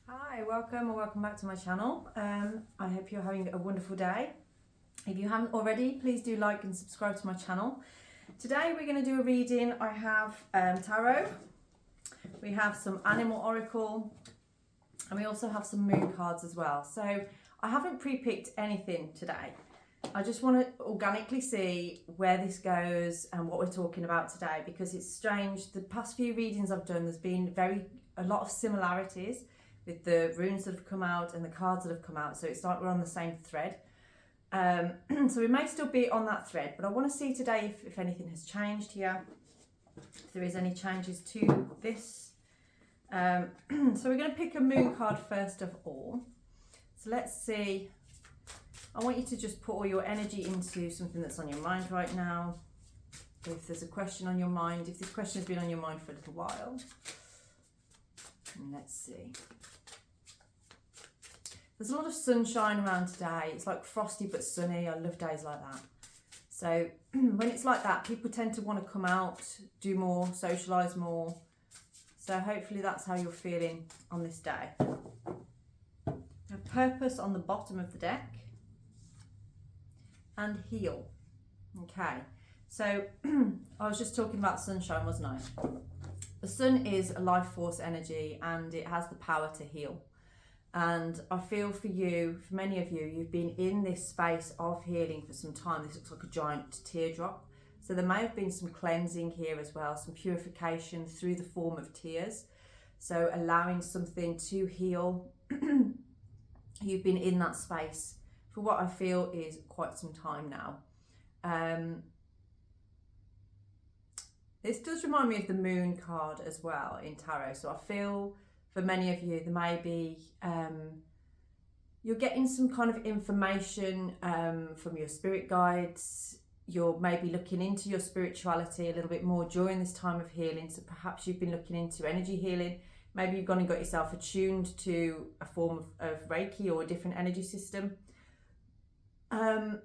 Hi, welcome or welcome back to my channel. I hope you're having a wonderful day. If you haven't already, please do like and subscribe to my channel. Today we're going to do a reading. I have tarot, we have some animal oracle, and we also have some moon cards as well. So I haven't pre-picked anything today. I just want to organically see where this goes and what we're talking about today, because it's strange. The past few readings I've done, there's been a lot of similarities with the runes that have come out and the cards that have come out, so it's like we're on the same thread. So we may still be on that thread, but I want to see today if anything has changed here, if there is any changes to this. So we're going to pick a moon card first of all. So let's see. I want you to just put all your energy into something that's on your mind right now. If there's a question on your mind, if this question has been on your mind for a little while. And let's see. There's a lot of sunshine around today. It's like frosty but sunny. I love days like that. So when it's like that, people tend to want to come out, do more, socialise more. So hopefully that's how you're feeling on this day. A purpose on the bottom of the deck. And heal. Okay. So I was just talking about sunshine, wasn't I? The sun is a life force energy and it has the power to heal. And I feel for you, for many of you, you've been in this space of healing for some time. This looks like a giant teardrop. So there may have been some cleansing here as well, some purification through the form of tears. So allowing something to heal. You've been in that space for what I feel is quite some time now. This does remind me of the moon card as well in tarot. So I feel for many of you, there may be, you're getting some kind of information from your spirit guides. You're maybe looking into your spirituality a little bit more during this time of healing. So perhaps you've been looking into energy healing. Maybe you've gone and got yourself attuned to a form of Reiki or a different energy system. I'm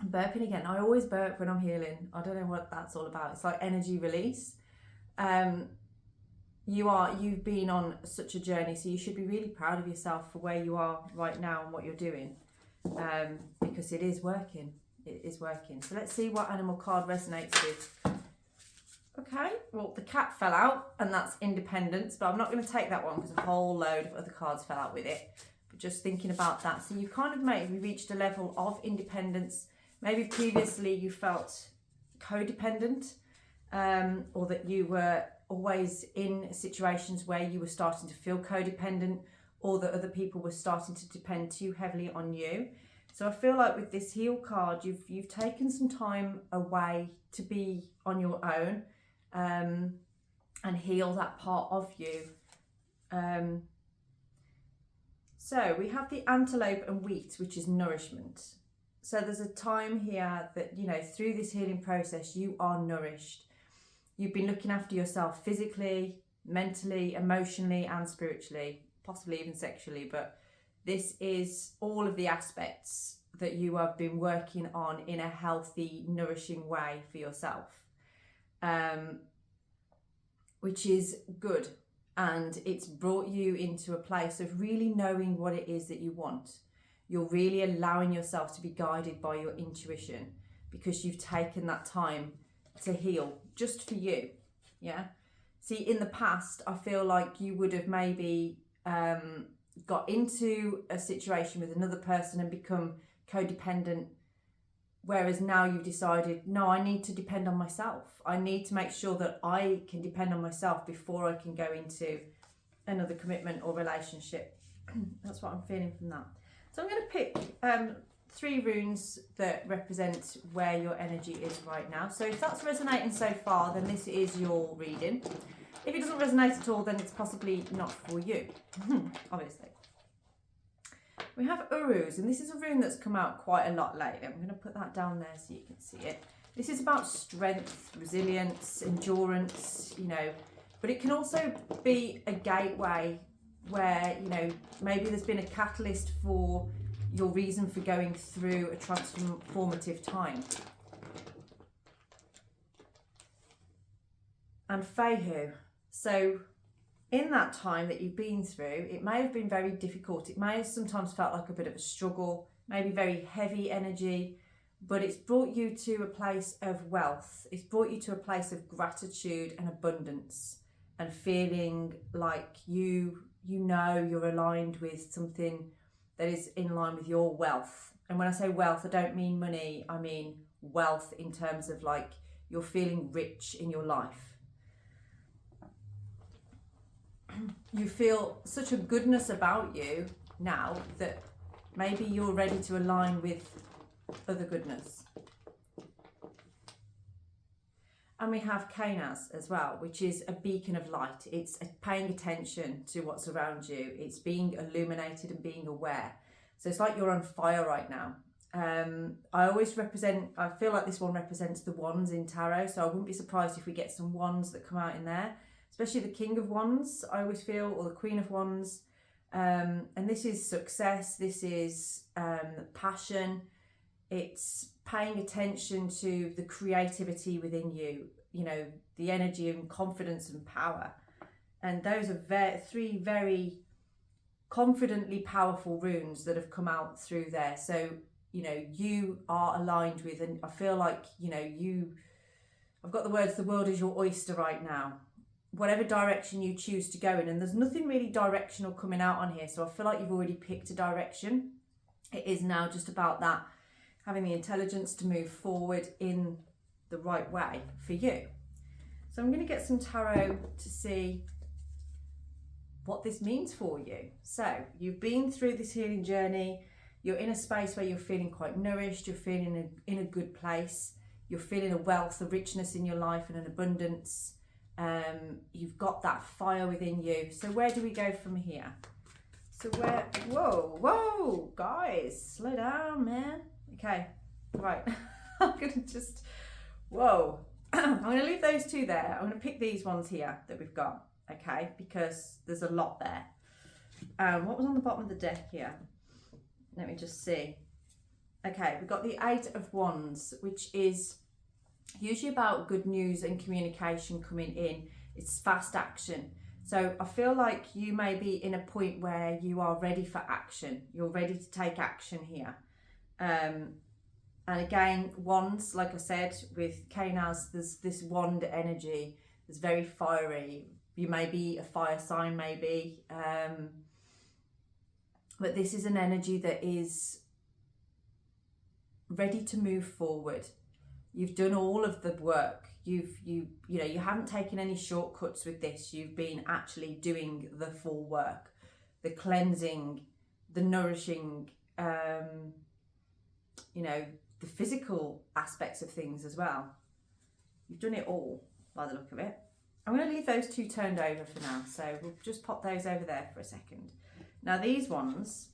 burping again. I always burp when I'm healing. I don't know what that's all about. It's like energy release. You've been on such a journey, so you should be really proud of yourself for where you are right now and what you're doing, because it is working. It is working. So let's see what animal card resonates with. Okay, well, the cat fell out, and that's independence, but I'm not going to take that one because a whole load of other cards fell out with it. But just thinking about that, so you kind of maybe reached a level of independence. Maybe previously you felt codependent, or that you were always in situations where you were starting to feel codependent, or that other people were starting to depend too heavily on you. So I feel like with this heal card, you've taken some time away to be on your own, and heal that part of you. So we have the antelope and wheat, which is nourishment. So there's a time here that, you know, through this healing process, you are nourished. You've been looking after yourself physically, mentally, emotionally, and spiritually, possibly even sexually. But this is all of the aspects that you have been working on in a healthy, nourishing way for yourself, which is good. And it's brought you into a place of really knowing what it is that you want. You're really allowing yourself to be guided by your intuition because you've taken that time to heal just for you. Yeah. See, in the past, I feel like you would have maybe got into a situation with another person and become codependent, whereas now you've decided, no, I need to depend on myself. I need to make sure that I can depend on myself before I can go into another commitment or relationship. That's what I'm feeling from that. So I'm going to pick 3 runes that represent where your energy is right now. So if that's resonating so far, then this is your reading. If it doesn't resonate at all, then it's possibly not for you, obviously. We have Urus, and this is a rune that's come out quite a lot lately. I'm going to put that down there so you can see it. This is about strength, resilience, endurance, you know, but it can also be a gateway where, you know, maybe there's been a catalyst for your reason for going through a transformative time. And Fehu. So in that time that you've been through, it may have been very difficult. It may have sometimes felt like a bit of a struggle, maybe very heavy energy, but it's brought you to a place of wealth. It's brought you to a place of gratitude and abundance, and feeling like you know you're aligned with something that is in line with your wealth. And when I say wealth, I don't mean money, I mean wealth in terms of like you're feeling rich in your life. You feel such a goodness about you now that maybe you're ready to align with other goodness. And we have Kanas as well, which is a beacon of light. It's paying attention to what's around you. It's being illuminated and being aware. So it's like you're on fire right now. I feel like this one represents the wands in tarot. So I wouldn't be surprised if we get some wands that come out in there, especially the King of Wands, I always feel, or the Queen of Wands. And this is success. This is passion. It's paying attention to the creativity within you, you know, the energy and confidence and power. And those are three very confidently powerful runes that have come out through there. So, you know, you are aligned with, and I feel like, you know, I've got the words, the world is your oyster right now. Whatever direction you choose to go in, and there's nothing really directional coming out on here. So I feel like you've already picked a direction. It is now just about that, having the intelligence to move forward in the right way for you. So I'm going to get some tarot to see what this means for you. So you've been through this healing journey. You're in a space where you're feeling quite nourished. You're feeling in a good place. You're feeling a wealth, a richness in your life and an abundance. You've got that fire within you. So where do we go from here? So whoa, guys, slow down, man. Okay, right. I'm going to just, I'm going to leave those two there. I'm going to pick these ones here that we've got, okay, because there's a lot there. What was on the bottom of the deck here? Let me just see. Okay, we've got the Eight of Wands, which is usually about good news and communication coming in. It's fast action. So I feel like you may be in a point where you are ready for action. You're ready to take action here. And again, wands, like I said, with Kanas, there's this wand energy. It's very fiery. You may be a fire sign, maybe. But this is an energy that is ready to move forward. You've done all of the work. You haven't taken any shortcuts with this. You've been actually doing the full work, the cleansing, the nourishing, the physical aspects of things as well. You've done it all by the look of it. I'm going to leave those two turned over for now. So we'll just pop those over there for a second. Now these ones,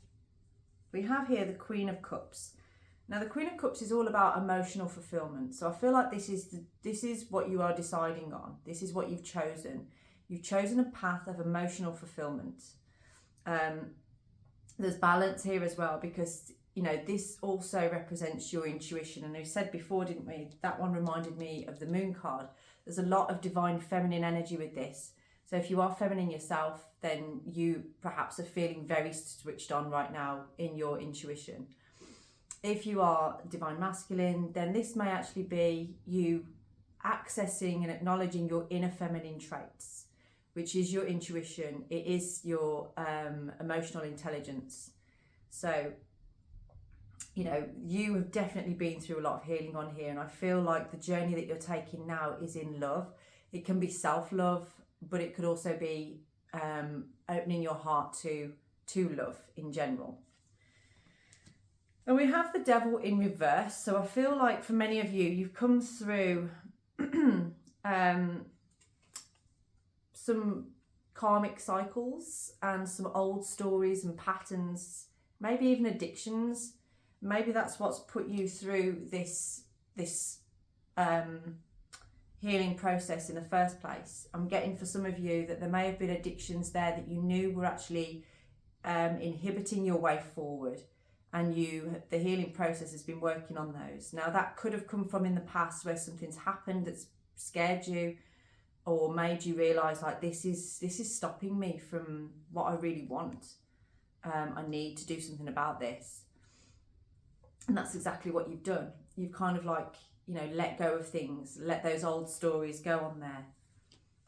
we have here the Queen of Cups. Now the Queen of Cups is all about emotional fulfillment. So I feel like this is what you are deciding on. This is what you've chosen. You've chosen a path of emotional fulfillment. There's balance here as well, because this also represents your intuition. And we said before, didn't we? That one reminded me of the Moon card. There's a lot of divine feminine energy with this. So if you are feminine yourself, then you perhaps are feeling very switched on right now in your intuition. If you are divine masculine, then this may actually be you accessing and acknowledging your inner feminine traits, which is your intuition. It is your emotional intelligence. So, you have definitely been through a lot of healing on here. And I feel like the journey that you're taking now is in love. It can be self-love, but it could also be opening your heart to love in general. And we have the Devil in reverse. So I feel like for many of you, you've come through some karmic cycles and some old stories and patterns, maybe even addictions. Maybe that's what's put you through this healing process in the first place. I'm getting for some of you that there may have been addictions there that you knew were actually inhibiting your way forward. And the healing process has been working on those. Now that could have come from in the past where something's happened that's scared you. or made you realise like this is stopping me from what I really want. I need to do something about this. And that's exactly what you've done. You've kind of like, you know, let go of things, let those old stories go on there.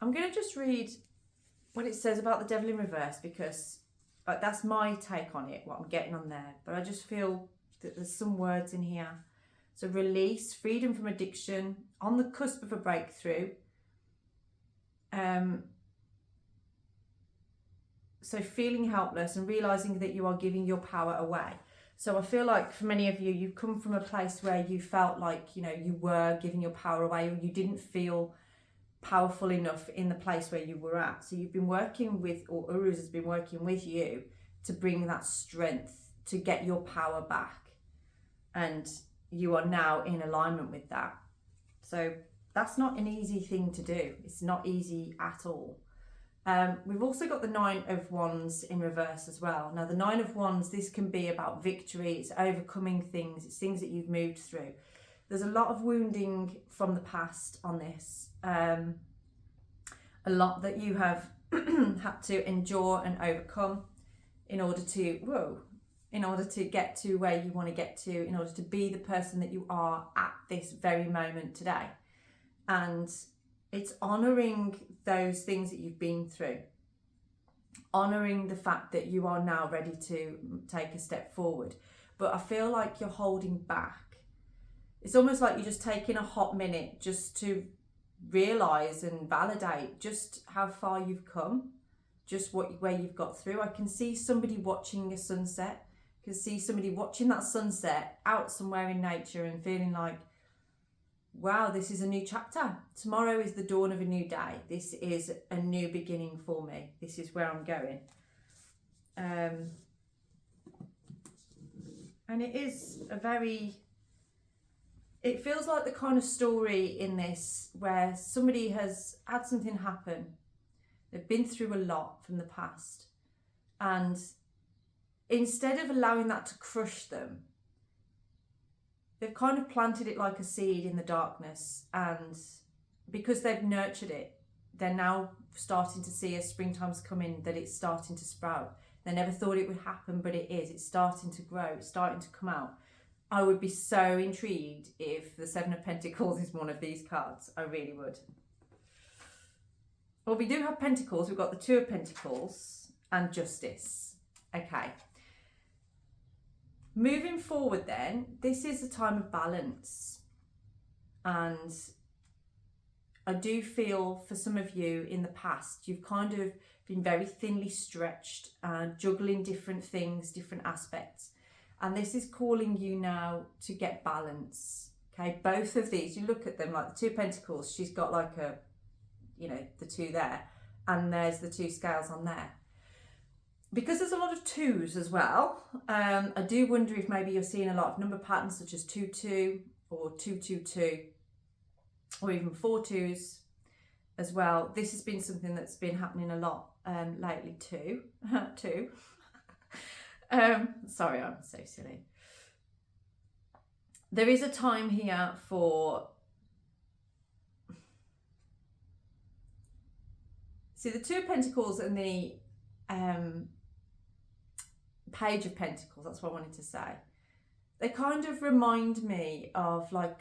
I'm going to just read what it says about the devil in reverse, because that's my take on it, what I'm getting on there. But I just feel that there's some words in here. So release, freedom from addiction, on the cusp of a breakthrough. So feeling helpless and realising that you are giving your power away. So I feel like for many of you, you've come from a place where you felt like, you know, you were giving your power away, or you didn't feel powerful enough in the place where you were at. So you've been working with, or Uruz has been working with you to bring that strength, to get your power back. And you are now in alignment with that. So that's not an easy thing to do. It's not easy at all. We've also got the 9 of Wands in reverse as well. Now, the 9 of Wands, this can be about victory. It's overcoming things. It's things that you've moved through. There's a lot of wounding from the past on this. A lot that you have had to endure and overcome in order to get to where you want to get to, in order to be the person that you are at this very moment today. And it's honouring those things that you've been through, honouring the fact that you are now ready to take a step forward. But I feel like you're holding back. It's almost like you're just taking a hot minute just to realise and validate just how far you've come, just where you've got through. I can see somebody watching a sunset. I can see somebody watching that sunset out somewhere in nature and feeling like, wow, this is a new chapter. Tomorrow is the dawn of a new day. This is a new beginning for me. This is where I'm going. And it is it feels like the kind of story in this where somebody has had something happen. They've been through a lot from the past. And instead of allowing that to crush them, they've kind of planted it like a seed in the darkness, and because they've nurtured it, they're now starting to see as springtime's coming that it's starting to sprout. They never thought it would happen, but it is. It's starting to grow. It's starting to come out. I would be so intrigued if the 7 of Pentacles is one of these cards. I really would. Well, we do have Pentacles. We've got the 2 of Pentacles and Justice. Okay. Moving forward then, this is a time of balance. And I do feel for some of you in the past, you've kind of been very thinly stretched and juggling different things, different aspects. And this is calling you now to get balance. Okay, both of these, you look at them like the 2 of Pentacles, she's got like a, you know, the 2 there, and there's the 2 scales on there. Because there's a lot of 2s as well, I do wonder if maybe you're seeing a lot of number patterns such as 2-2 or 2-2-2 or even 4 2s as well. This has been something that's been happening a lot lately too. Sorry, I'm so silly. There is a time here for... See, the 2 of Pentacles and the Page of Pentacles, that's what I wanted to say. They kind of remind me of like,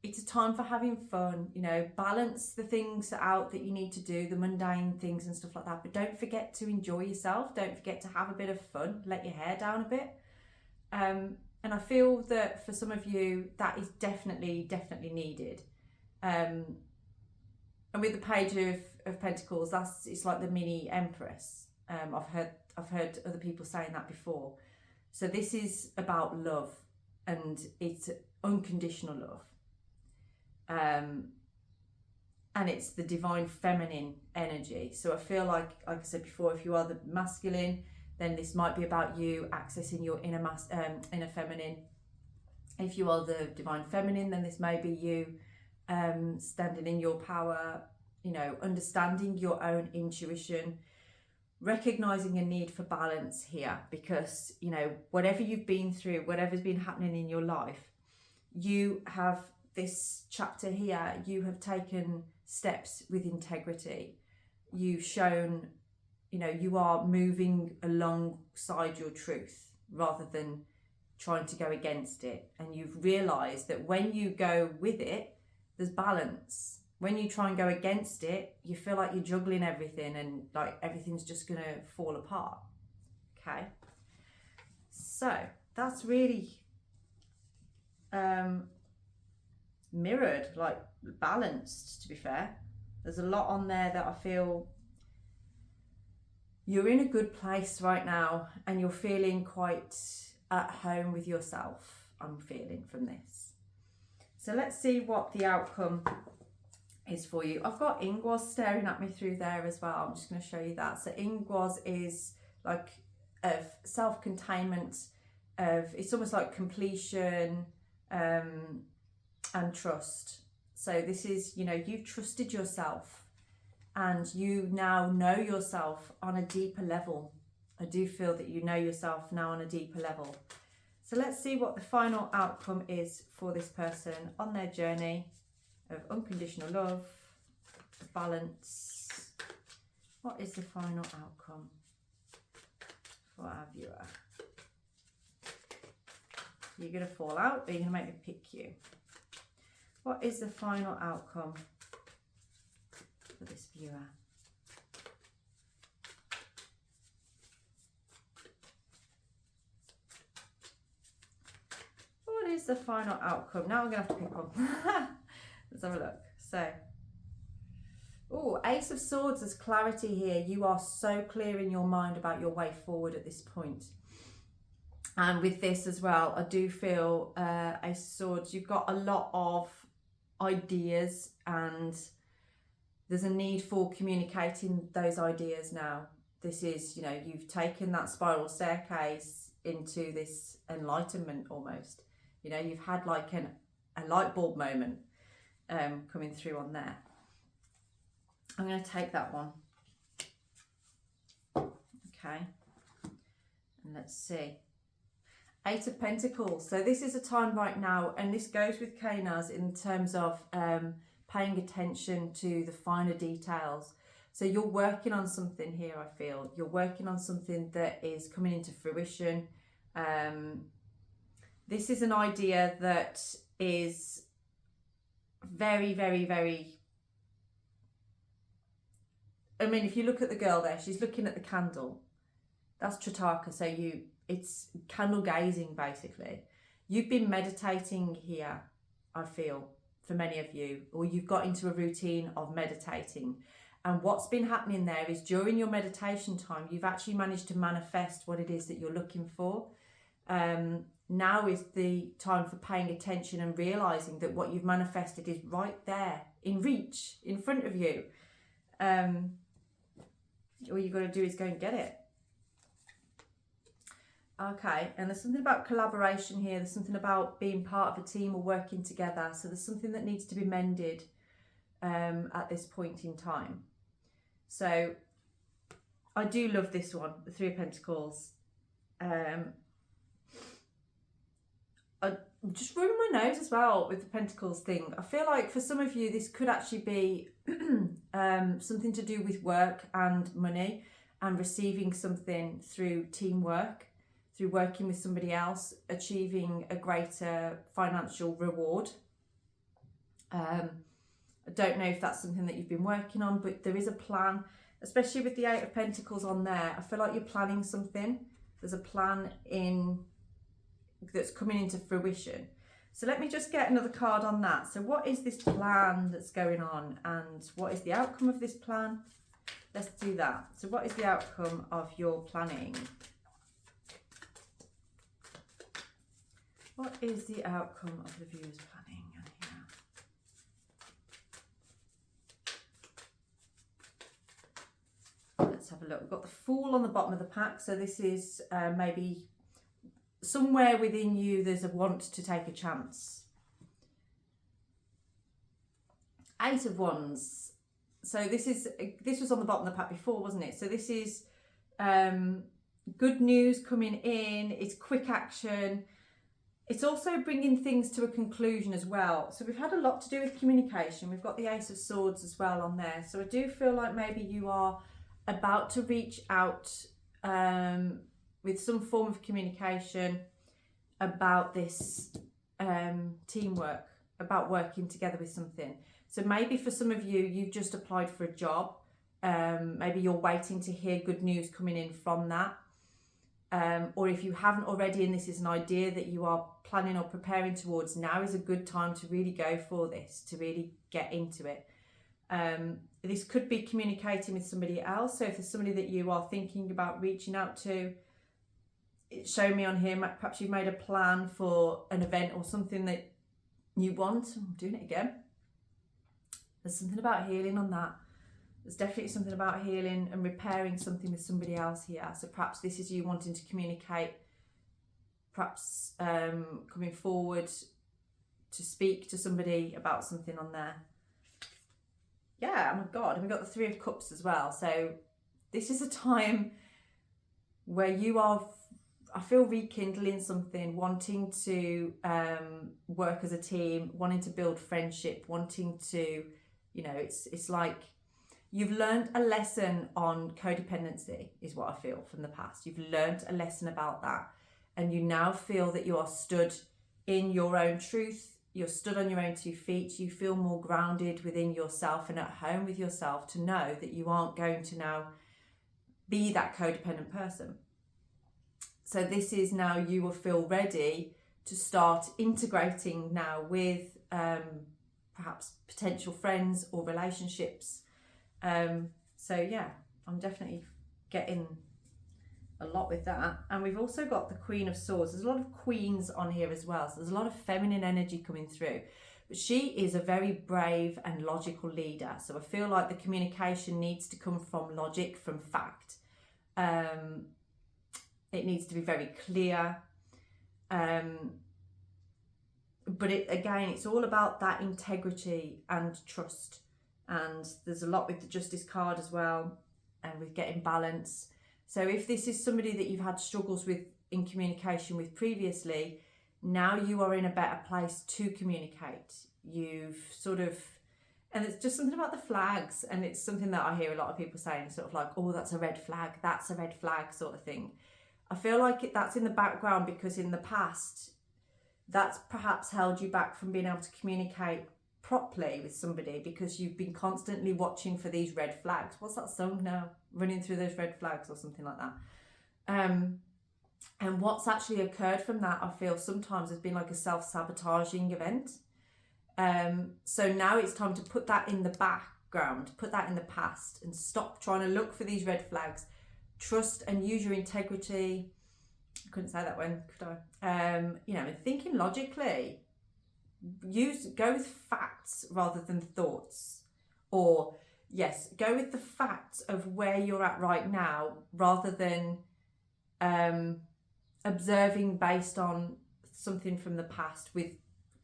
it's a time for having fun, you know, balance the things out that you need to do, the mundane things and stuff like that. But don't forget to enjoy yourself. Don't forget to have a bit of fun. Let your hair down a bit. And I feel that for some of you, that is definitely needed. And with the Page of Pentacles, it's like the mini Empress. I've heard other people saying that before. So this is about love, and it's unconditional love. And it's the divine feminine energy. So I feel like I said before, if you are the masculine, then this might be about you accessing your inner feminine. If you are the divine feminine, then this may be you standing in your power, you know, understanding your own intuition, recognizing a need for balance here, because, you know, whatever you've been through, whatever's been happening in your life, you have this chapter here, you have taken steps with integrity. You've shown, you know, you are moving alongside your truth rather than trying to go against it. And you've realised that when you go with it, there's balance. When you try and go against it, you feel like you're juggling everything and like everything's just going to fall apart. Okay. So that's really mirrored, like balanced, to be fair. There's a lot on there that I feel you're in a good place right now and you're feeling quite at home with yourself, I'm feeling from this. So let's see what the outcome is for you. I've got Ingwas staring at me through there as well. I'm just going to show you that. So Ingwas is like of self-containment, of it's almost like completion and trust. So this is, you know, you've trusted yourself and you now know yourself on a deeper level. I do feel that you know yourself now on a deeper level. So let's see what the final outcome is for this person on their journey of unconditional love, balance. What is the final outcome for our viewer? You're going to fall out, or you're going to make me pick you. What is the final outcome for this viewer? What is the final outcome? Now I'm going to have to pick one. Let's have a look. So, oh, Ace of Swords, there's clarity here. You are so clear in your mind about your way forward at this point. And with this as well, I do feel Ace of Swords, you've got a lot of ideas and there's a need for communicating those ideas now. This is, you know, you've taken that spiral staircase into this enlightenment almost. You know, you've had like a light bulb moment coming through on there. I'm going to take that one. Okay. And let's see. Eight of Pentacles. So this is a time right now, and this goes with Kanas in terms of paying attention to the finer details. So you're working on something here, I feel. You're working on something that is coming into fruition. This is an idea that is very, very, very... I mean, if you look at the girl there, she's looking at the candle. That's Tritaka. So it's candle gazing, basically. You've been meditating here, I feel, for many of you, or you've got into a routine of meditating. And what's been happening there is during your meditation time, you've actually managed to manifest what it is that you're looking for. Now is the time for paying attention and realizing that what you've manifested is right there, in reach, in front of you. All you've got to do is go and get it. Okay, and there's something about collaboration here. There's something about being part of a team or working together. So there's something that needs to be mended at this point in time. So I do love this one, the Three of Pentacles. I'm just rubbing my nose as well with the Pentacles thing. I feel like for some of you, this could actually be something to do with work and money and receiving something through teamwork, through working with somebody else, achieving a greater financial reward. I don't know if that's something that you've been working on, but there is a plan, especially with the Eight of Pentacles on there. I feel like you're planning something. There's a plan that's coming into fruition. So let me just get another card on that. So what is this plan that's going on and what is the outcome of this plan? Let's do that. So what is the outcome of your planning? What is the outcome of the viewer's planning? Let's have a look. We've got the Fool on the bottom of the pack. So this is maybe somewhere within you there's a want to take a chance. Eight of Wands. So this was on the bottom of the pack before, wasn't it? So this is good news coming in. It's quick action. It's also bringing things to a conclusion as well. So we've had a lot to do with communication. We've got the Ace of Swords as well on there. So I do feel like maybe you are about to reach out with some form of communication about this teamwork, about working together with something. So maybe for some of you, you've just applied for a job. Maybe you're waiting to hear good news coming in from that. Or if you haven't already and this is an idea that you are planning or preparing towards, now is a good time to really go for this, to really get into it. This could be communicating with somebody else. So if there's somebody that you are thinking about reaching out to, show me on here, perhaps you've made a plan for an event or something that you want. I'm doing it again. There's something about healing on that. There's definitely something about healing and repairing something with somebody else here. So perhaps this is you wanting to communicate, perhaps coming forward to speak to somebody about something on there. Yeah, oh my God, and we've got the Three of Cups as well. So this is a time where you are, I feel, rekindling something, wanting to work as a team, wanting to build friendship, wanting to, you know, it's like, you've learned a lesson on codependency, is what I feel from the past. You've learned a lesson about that. And you now feel that you are stood in your own truth. You're stood on your own 2 feet. You feel more grounded within yourself and at home with yourself to know that you aren't going to now be that codependent person. So this is now you will feel ready to start integrating now with perhaps potential friends or relationships. So yeah, I'm definitely getting a lot with that. And we've also got the Queen of Swords. There's a lot of queens on here as well. So there's a lot of feminine energy coming through. But she is a very brave and logical leader. So I feel like the communication needs to come from logic, from fact. It needs to be very clear. But it's all about that integrity and trust. And there's a lot with the Justice card as well, and with getting balance. So if this is somebody that you've had struggles with in communication with previously, now you are in a better place to communicate. You've sort of, and it's just something about the flags, and it's something that I hear a lot of people saying, sort of like, oh, that's a red flag, sort of thing. I feel like that's in the background because in the past, that's perhaps held you back from being able to communicate properly with somebody because you've been constantly watching for these red flags. What's that song now? Running through those red flags or something like that. And what's actually occurred from that, I feel sometimes has been like a self-sabotaging event. So now it's time to put that in the background, put that in the past and stop trying to look for these red flags. Trust and use your integrity. I couldn't say that one, could I? Thinking logically. Go with facts rather than thoughts. Or yes, go with the facts of where you're at right now rather than observing based on something from the past with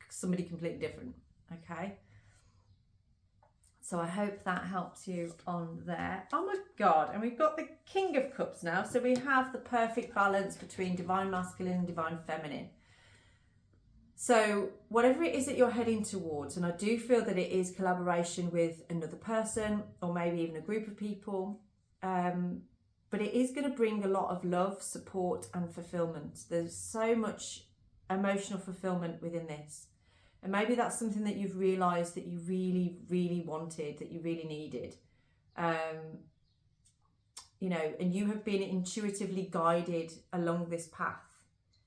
somebody completely different. Okay, so I hope that helps you on there. Oh my God, and we've got the King of Cups now. So we have the perfect balance between divine masculine and divine feminine. So whatever it is that you're heading towards, and I do feel that it is collaboration with another person or maybe even a group of people, but it is going to bring a lot of love, support and fulfillment. There's so much emotional fulfillment within this. And maybe that's something that you've realised that you really, really wanted, that you really needed. And you have been intuitively guided along this path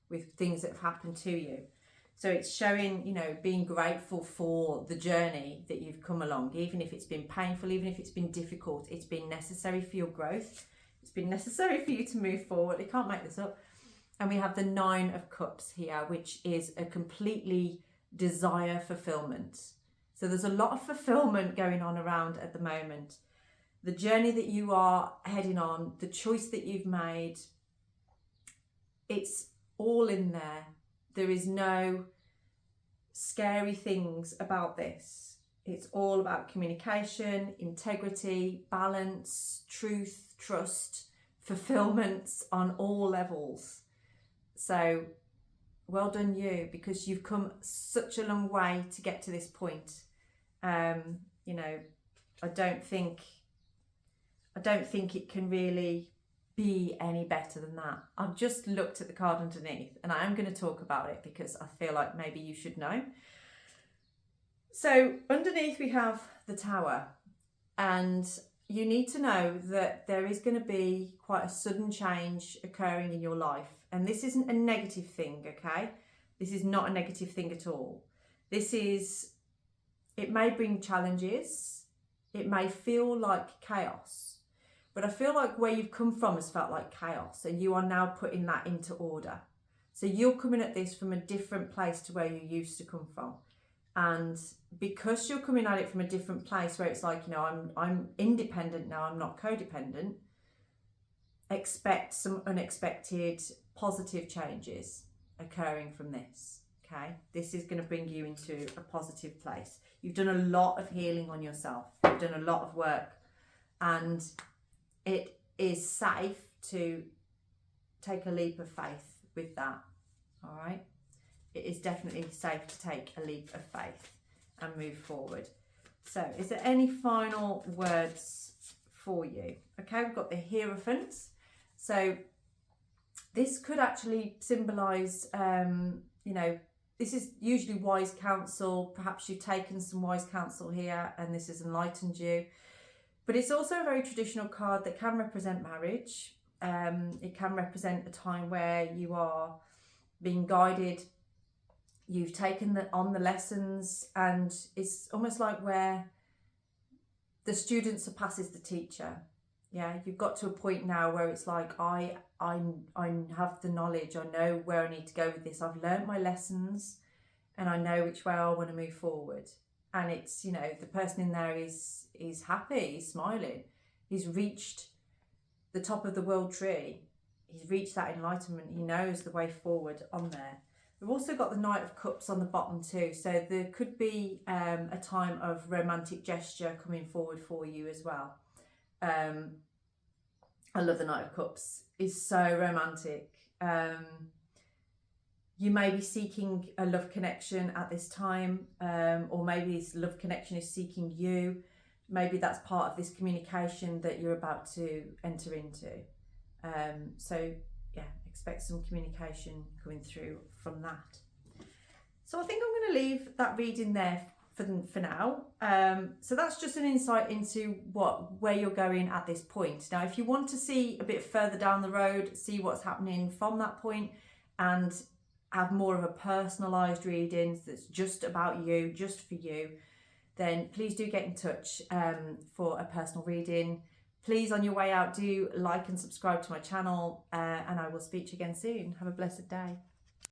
with things that have happened to you. So it's showing, being grateful for the journey that you've come along, even if it's been painful, even if it's been difficult. It's been necessary for your growth. It's been necessary for you to move forward. You can't make this up. And we have the 9 of Cups here, which is a completely desire fulfillment. So there's a lot of fulfillment going on around at the moment. The journey that you are heading on, the choice that you've made, it's all in there. There is no scary things about this. It's all about communication, integrity, balance, truth, trust, fulfillment on all levels. So well done you, because you've come such a long way to get to this point. You know, I don't think it can really be any better than that. I've just looked at the card underneath, and I am going to talk about it because I feel like maybe you should know. So underneath we have the Tower, and you need to know that there is going to be quite a sudden change occurring in your life. And this isn't a negative thing, okay? This is not a negative thing at all. It may bring challenges. It may feel like chaos. But I feel like where you've come from has felt like chaos, and you are now putting that into order. So you're coming at this from a different place to where you used to come from. And because you're coming at it from a different place where it's like, you know, I'm independent now, I'm not codependent, expect some unexpected positive changes occurring from this, okay? This is going to bring you into a positive place. You've done a lot of healing on yourself. You've done a lot of work, and it is safe to take a leap of faith with that, all right? It is definitely safe to take a leap of faith and move forward. So is there any final words for you? Okay, we've got the Hierophant. So this could actually symbolise, you know, this is usually wise counsel. Perhaps you've taken some wise counsel here and this has enlightened you. But it's also a very traditional card that can represent marriage. It can represent a time where you are being guided. You've taken on the lessons, and it's almost like where the student surpasses the teacher. Yeah, you've got to a point now where it's like, I have the knowledge. I know where I need to go with this. I've learned my lessons, and I know which way I want to move forward. And it's, you know, the person in there is happy, he's smiling. He's reached the top of the world tree. He's reached that enlightenment. He knows the way forward on there. We've also got the Knight of Cups on the bottom too. So there could be a time of romantic gesture coming forward for you as well. I love the Knight of Cups. It's so romantic. You may be seeking a love connection at this time, or maybe this love connection is seeking you. Maybe that's part of this communication that you're about to enter into. So yeah, expect some communication coming through from that. So I think I'm going to leave that reading there for now. So that's just an insight into where you're going at this point. Now, if you want to see a bit further down the road, see what's happening from that point, and have more of a personalised reading that's just about you, just for you, then please do get in touch for a personal reading. Please, on your way out, do like and subscribe to my channel, and I will speak to you again soon. Have a blessed day.